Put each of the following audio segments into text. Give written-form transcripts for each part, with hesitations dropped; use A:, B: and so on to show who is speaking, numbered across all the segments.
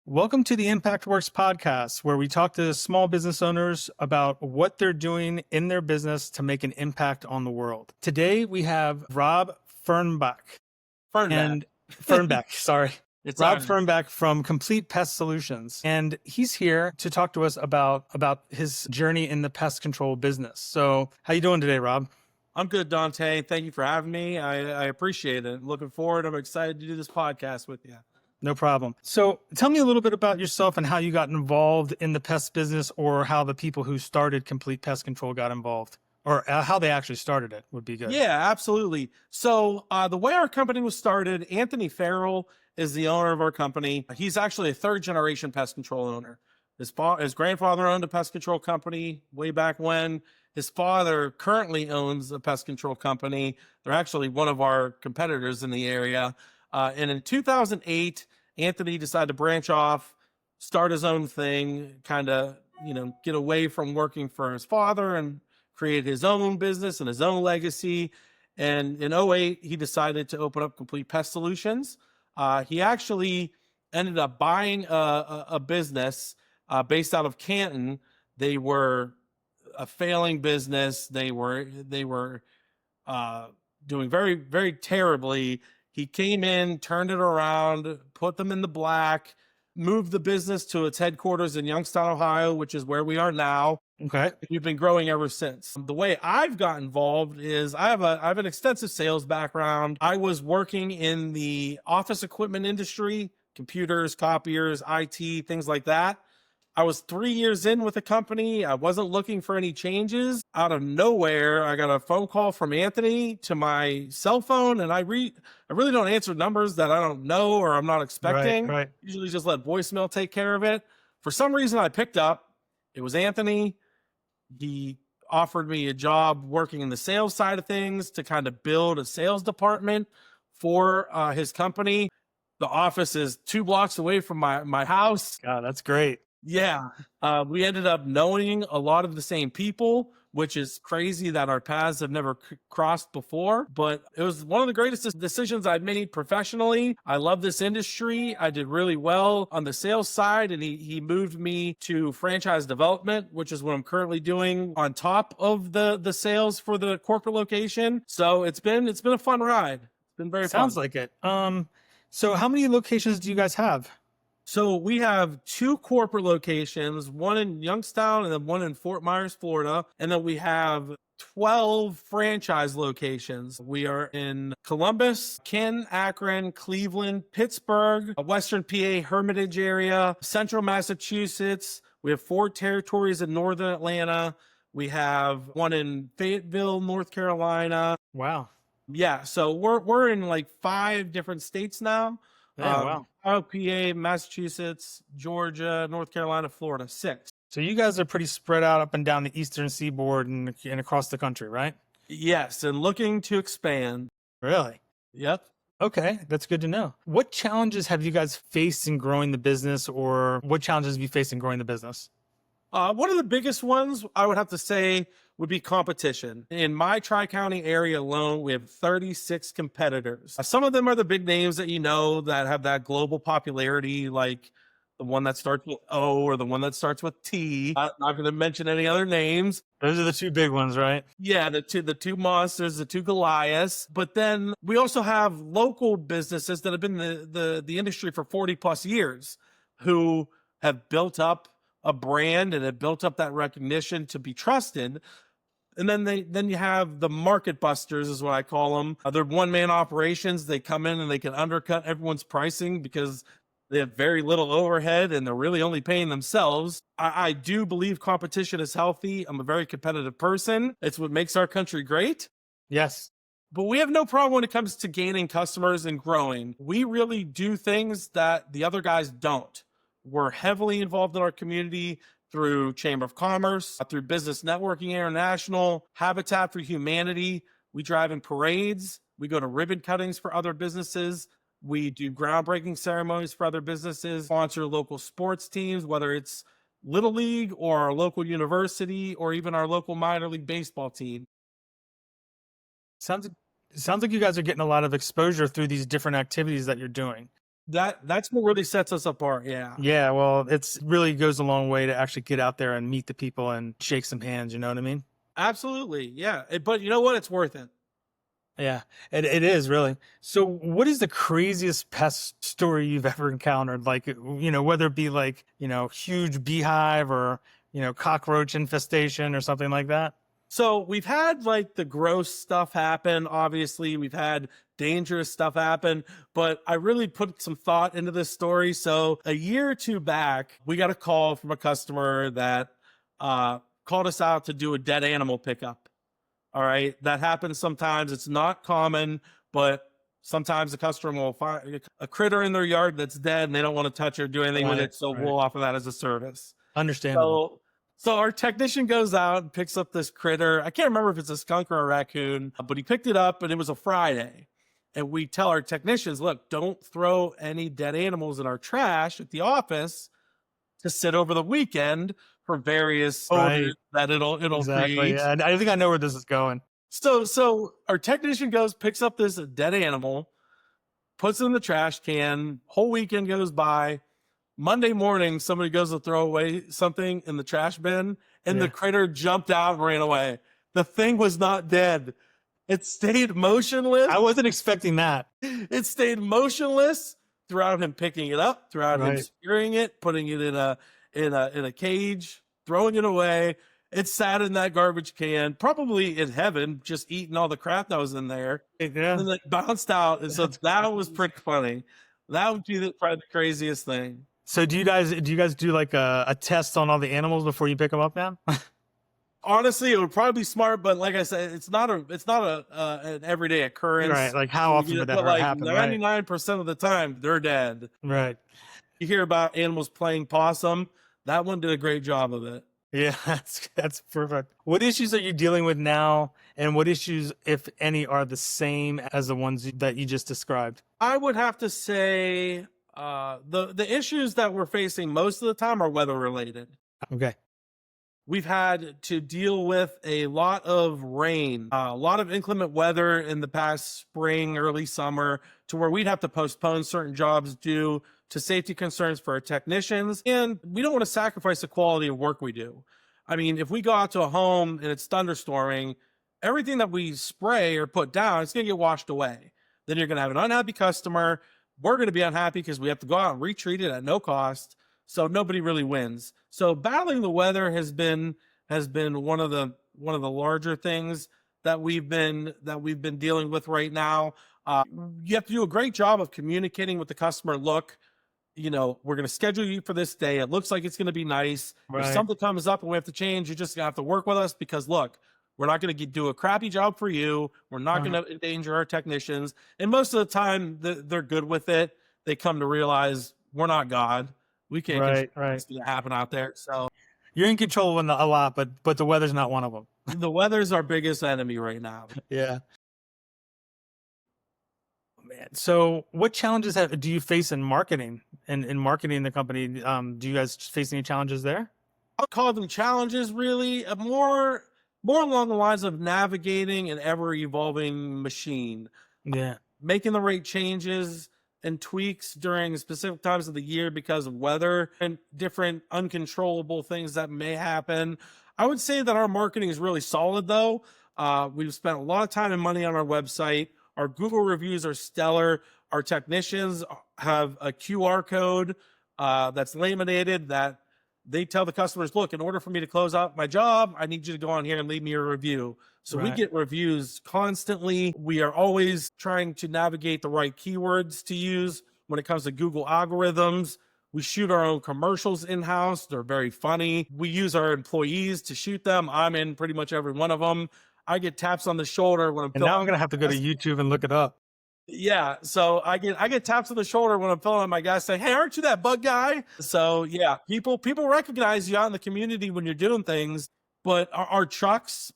A: Welcome to the Impact Works podcast, where we talk to small business owners about what they're doing in their business to make an impact on the world. Today we have Rob Fernback
B: Fernback.
A: and Fernback, sorry.
B: It's all
A: Rob
B: right.
A: Fernback from Complete Pest Solutions. And he's here to talk to us about his journey in the pest control business. So how you doing today, Rob?
B: I'm good, Dante. Thank you for having me. I appreciate it. Looking forward. I'm excited to do this podcast with you.
A: No problem. So tell me a little bit about yourself and how you got involved in the pest business, or how the people who started Complete Pest Control got involved, or how they actually started it would be good.
B: Yeah, absolutely. So the way our company was started, Anthony Farrell is the owner of our company. He's actually a third generation pest control owner. His grandfather owned a pest control company way back when. His father currently owns a pest control company. They're actually one of our competitors in the area. And in 2008, Anthony decided to branch off, start his own thing, kind of, get away from working for his father and create his own business and his own legacy. And in '08, he decided to open up Complete Pest Solutions. He actually ended up buying a business based out of Canton. They were a failing business. They were doing very, very terribly. He came in, turned it around, put them in the black, moved the business to its headquarters in Youngstown, Ohio, which is where we are now.
A: Okay.
B: We've been growing ever since. The way I've got involved is I have an extensive sales background. I was working in the office equipment industry, computers, copiers, IT, things like that. I was 3 years in with the company. I wasn't looking for any changes. Out of nowhere, I got a phone call from Anthony to my cell phone, and I really don't answer numbers that I don't know or I'm not expecting.
A: Right.
B: Usually just let voicemail take care of it. For some reason, I picked up. It was Anthony. He offered me a job working in the sales side of things to kind of build a sales department for his company. The office is 2 blocks away from my house.
A: God, that's great.
B: Yeah. We ended up knowing a lot of the same people, which is crazy that our paths have never crossed before. But it was one of the greatest decisions I've made professionally. I love this industry. I did really well on the sales side, and he moved me to franchise development, which is what I'm currently doing on top of the sales for the corporate location. So it's been a fun ride. It's been very
A: Sounds
B: fun.
A: like it. So how many locations do you guys have?
B: So we have 2 corporate locations, one in Youngstown and then one in Fort Myers, Florida. And then we have 12 franchise locations. We are in Columbus, Canton, Akron, Cleveland, Pittsburgh, Western PA, Hermitage area, Central Massachusetts. We have 4 territories in Northern Atlanta. We have one in Fayetteville, North Carolina.
A: Wow.
B: Yeah, so we're in like 5 different states now.
A: Yeah, wow.
B: Ohio, PA, Massachusetts, Georgia, North Carolina, Florida, 6.
A: So you guys are pretty spread out up and down the eastern seaboard and across the country, right?
B: Yes, and looking to expand.
A: Really?
B: Yep.
A: Okay, that's good to know. What challenges have you guys faced in growing the business, or what challenges have you faced in growing the business?
B: One of the biggest ones I would have to say would be competition. In my Tri-County area alone, we have 36 competitors. Some of them are the big names that you know that have that global popularity, like the one that starts with O or the one that starts with T. I'm not going to mention any other names.
A: Those are the 2 big ones, right?
B: Yeah, the two monsters, the 2 Goliaths. But then we also have local businesses that have been in the industry for 40 plus years who have built up a brand and have built up that recognition to be trusted. And then you have the market busters, is what I call them. They're one-man operations. They come in and they can undercut everyone's pricing because they have very little overhead and they're really only paying themselves. I do believe competition is healthy. I'm a very competitive person. It's what makes our country great.
A: Yes.
B: But we have no problem when it comes to gaining customers and growing. We really do things that the other guys don't. We're heavily involved in our community through Chamber of Commerce, through Business Networking International, Habitat for Humanity. We drive in parades. We go to ribbon cuttings for other businesses. We do groundbreaking ceremonies for other businesses, sponsor local sports teams, whether it's Little League or our local university or even our local minor league baseball team.
A: Sounds like you guys are getting a lot of exposure through these different activities that you're doing.
B: That's what really sets us apart. Yeah.
A: Yeah, well, it's really goes a long way to actually get out there and meet the people and shake some hands. You know what I mean?
B: Absolutely. Yeah. But you know what? It's worth it.
A: Yeah, it is really. So, what is the craziest pest story you've ever encountered? Like, whether it be like, huge beehive or, cockroach infestation or something like that?
B: So we've had like the gross stuff happen. Obviously, we've had dangerous stuff happen, but I really put some thought into this story. So a year or two back, we got a call from a customer that called us out to do a dead animal pickup. All right. That happens sometimes. It's not common, but sometimes the customer will find a critter in their yard that's dead and they don't want to touch or do anything with
A: Right,
B: it. So
A: right.
B: we'll offer that as a service.
A: Understandable.
B: So our technician goes out and picks up this critter. I can't remember if it's a skunk or a raccoon, but he picked it up and it was a Friday. And we tell our technicians, look, don't throw any dead animals in our trash at the office to sit over the weekend for various
A: Right.
B: odors that it'll
A: Exactly.
B: create.
A: Yeah, I think I know where this is going.
B: So our technician goes, picks up this dead animal, puts it in the trash can. Whole weekend goes by. Monday morning, somebody goes to throw away something in the trash bin, and the critter jumped out and ran away. The thing was not dead. It stayed motionless.
A: I wasn't expecting that.
B: It stayed motionless throughout him picking it up, throughout him spearing it, putting it in a cage, throwing it away. It sat in that garbage can, probably in heaven, just eating all the crap that was in there.
A: Yeah.
B: And then it bounced out. And so that was pretty funny. That would be probably the craziest thing.
A: So do you guys do like a test on all the animals before you pick them up now?
B: Honestly, it would probably be smart, but like I said, it's not an everyday occurrence.
A: Right. Like how often would that happen?
B: 99% of the time, they're dead.
A: Right.
B: You hear about animals playing possum. That one did a great job of it.
A: Yeah, that's perfect. What issues are you dealing with now, and what issues, if any, are the same as the ones that you just described?
B: I would have to say the issues that we're facing most of the time are weather related.
A: Okay.
B: We've had to deal with a lot of rain, a lot of inclement weather in the past spring, early summer, to where we'd have to postpone certain jobs due to safety concerns for our technicians. And we don't want to sacrifice the quality of work we do. I mean, if we go out to a home and it's thunderstorming, everything that we spray or put down, it's going to get washed away. Then you're going to have an unhappy customer. We're going to be unhappy because we have to go out and retreat it at no cost. So nobody really wins. So battling the weather has been one of the larger things that we've been dealing with right now. You have to do a great job of communicating with the customer. Look, we're going to schedule you for this day. It looks like it's going to be nice. Right. If something comes up and we have to change, you're just going to have to work with us because look, we're not going to do a crappy job for you. We're not going to endanger our technicians. And most of the time they're good with it. They come to realize we're not God. We can't control what's going to happen out there. So
A: you're in control of a lot, but the weather's not one of them.
B: The weather's our biggest enemy right now.
A: Yeah. Man. So what challenges do you face in marketing and in marketing the company? Do you guys face any challenges there?
B: I'll call them challenges, really. More along the lines of navigating an ever-evolving machine.
A: Yeah.
B: Making the right changes and tweaks during specific times of the year because of weather and different uncontrollable things that may happen. I would say that our marketing is really solid, though. We've spent a lot of time and money on our website. Our Google reviews are stellar. Our technicians have a QR code that's laminated that they tell the customers, look, in order for me to close out my job, I need you to go on here and leave me a review. So we get reviews constantly. We are always trying to navigate the right keywords to use when it comes to Google algorithms. We shoot our own commercials in-house. They're very funny. We use our employees to shoot them. I'm in pretty much every one of them. I get taps on the shoulder when I'm
A: filming. And now I'm going to have to go to YouTube and look it up.
B: Yeah. So I get taps on the shoulder when I'm filling on my guys saying, hey, aren't you that bug guy? So yeah, people recognize you out in the community when you're doing things. But our trucks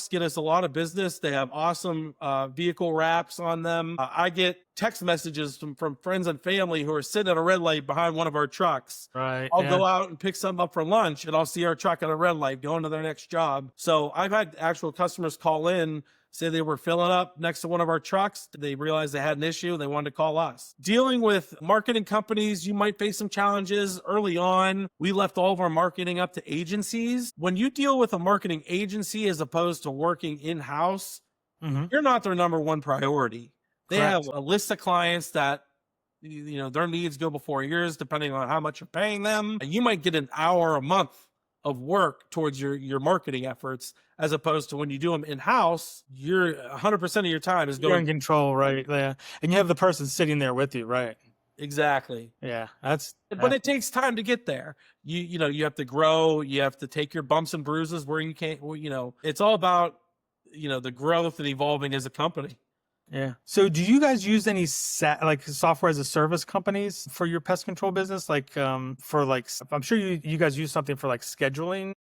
B: get us a lot of business. They have awesome vehicle wraps on them. I get text messages from friends and family who are sitting at a red light behind one of our trucks.
A: Right.
B: I'll go out and pick some up for lunch and I'll see our truck at a red light going to their next job. So I've had actual customers call in Say they were filling up next to one of our trucks. They realized they had an issue. They wanted to call us. Dealing with marketing companies, you might face some challenges early on. We left all of our marketing up to agencies. When you deal with a marketing agency as opposed to working in-house, you're not their number one priority. They
A: Correct.
B: have a list of clients that their needs go before yours, depending on how much you're paying them. You might get an hour a month of work towards your marketing efforts, as opposed to when you do them in-house, you're 100% of your time is
A: You're
B: going.
A: in control, right? Yeah. And you have the person sitting there with you, right?
B: Exactly.
A: Yeah.
B: But it takes time to get there. You have to grow. You have to take your bumps and bruises where you can't. It's all about the growth and evolving as a company.
A: Yeah. So do you guys use any like software as a service companies for your pest control business? Like for like, I'm sure you guys use something for like scheduling.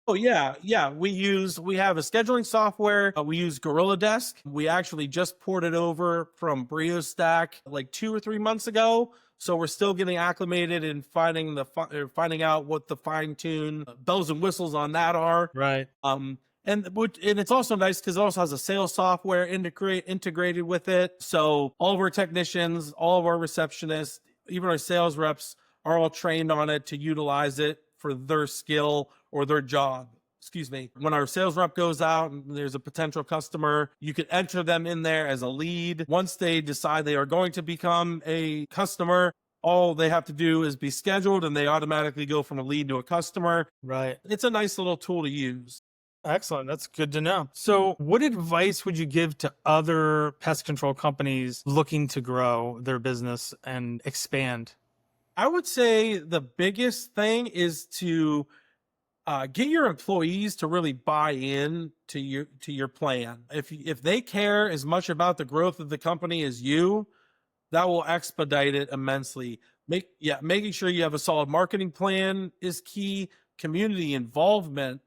B: Oh yeah. We have a scheduling software. We use Gorilla Desk. We actually just ported over from BrioStack like 2 or 3 months ago. So we're still getting acclimated and finding out what the fine tune bells and whistles on that are.
A: Right.
B: And it's also nice because it also has a sales software integrated with it. So all of our technicians, all of our receptionists, even our sales reps are all trained on it to utilize it for their skill or their job. Excuse me. When our sales rep goes out and there's a potential customer, you can enter them in there as a lead. Once they decide they are going to become a customer, all they have to do is be scheduled and they automatically go from a lead to a customer.
A: Right.
B: It's a nice little tool to use.
A: Excellent. That's good to know. So what advice would you give to other pest control companies looking to grow their business and expand?
B: I would say the biggest thing is to get your employees to really buy in to your plan. If they care as much about the growth of the company as you, that will expedite it immensely. Making sure you have a solid marketing plan is key. Community involvement.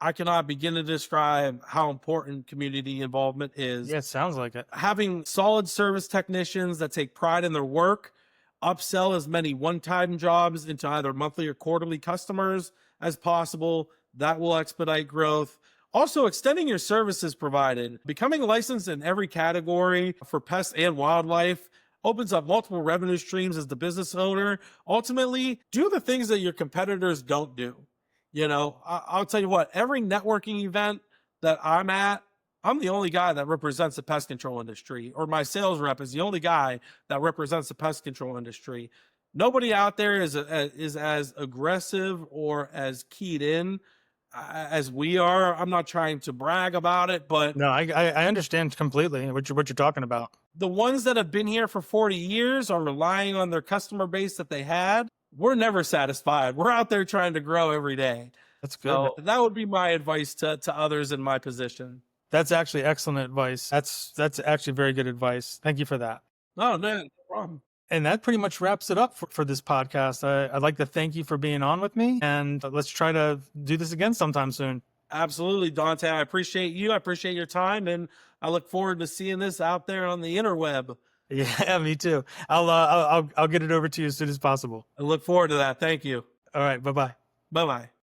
B: I cannot begin to describe how important community involvement is.
A: Yeah, it sounds like it.
B: Having solid service technicians that take pride in their work, upsell as many one-time jobs into either monthly or quarterly customers as possible. That will expedite growth. Also, extending your services provided. Becoming licensed in every category for pests and wildlife opens up multiple revenue streams as the business owner. Ultimately, do the things that your competitors don't do. I'll tell you what, every networking event that I'm at, I'm the only guy that represents the pest control industry, or my sales rep is the only guy that represents the pest control industry. Nobody out there is as aggressive or as keyed in as we are. I'm not trying to brag about it, but
A: no, I understand completely what you're talking about.
B: The ones that have been here for 40 years are relying on their customer base that they had. We're never satisfied. We're out there trying to grow every day.
A: That's good.
B: So that would be my advice to others in my position.
A: That's actually excellent advice. That's actually very good advice. Thank you for that.
B: No problem.
A: And that pretty much wraps it up for this podcast. I'd like to thank you for being on with me, and let's try to do this again sometime soon.
B: Absolutely, Dante. I appreciate you. I appreciate your time, and I look forward to seeing this out there on the interweb.
A: Yeah, me too. I'll get it over to you as soon as possible.
B: I look forward to that. Thank you.
A: All right. Bye-bye.
B: Bye-bye.